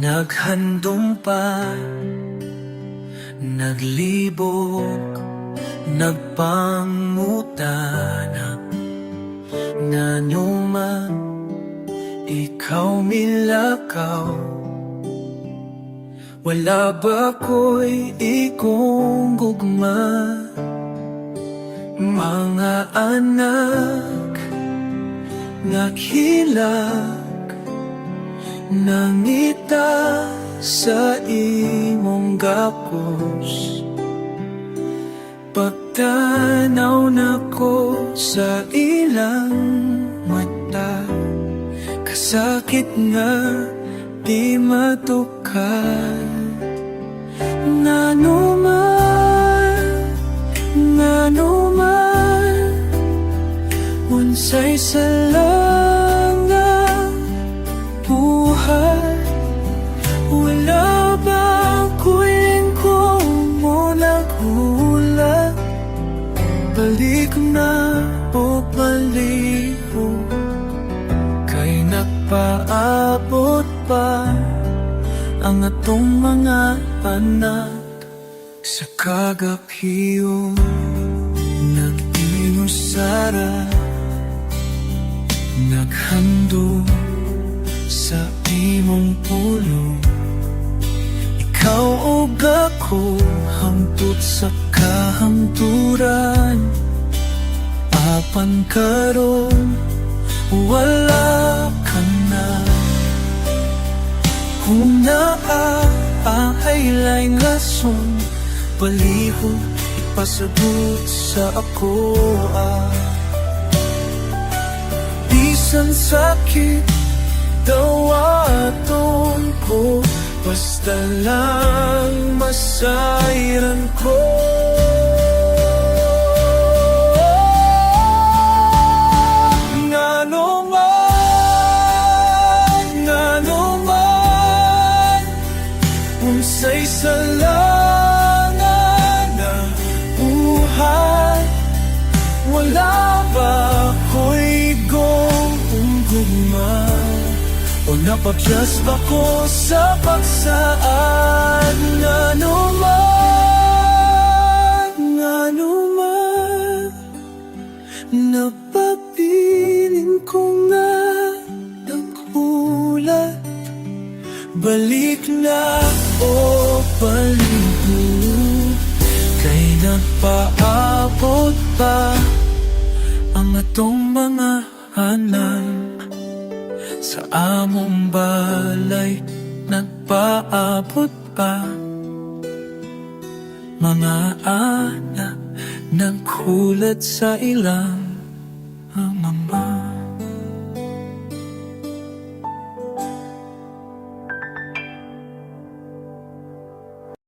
Naghandom pa, naglibog, nagpangutana. Ngano man ikaw milakaw, wala ba ko'y ikong gugma? Mga anak naghilak, nangita sa imong gapos. Pagtanaw nako sa ilang mata, kasakit nga di matukal. Ngano man unsay salangang buhay, wala bang kuling ko mo naghula? Balik na o baliho, kay nagpaabot pa ang atong mga anak sa kagapiyon. Nag-inusara, naghando sa imong pulong. Ikaw o ako, hangtod sa kahamturan. Apan karon, wala ka na. Kung naahaylay nga son, palihog ipasagot sa ako. Bisan sakit dawaton ko, basta lang masayran ko. Unsay salangan na buhay, wala ba ko'y gugma? O napabyas ba ko sa pagsaan? Ngano man napapiling ko nga naghulat. Balik na o baliho, kay nagpaabot pa ang atong mga anak sa among balay. Nagpaabot pa mga anak, naghulat sa ilang mama.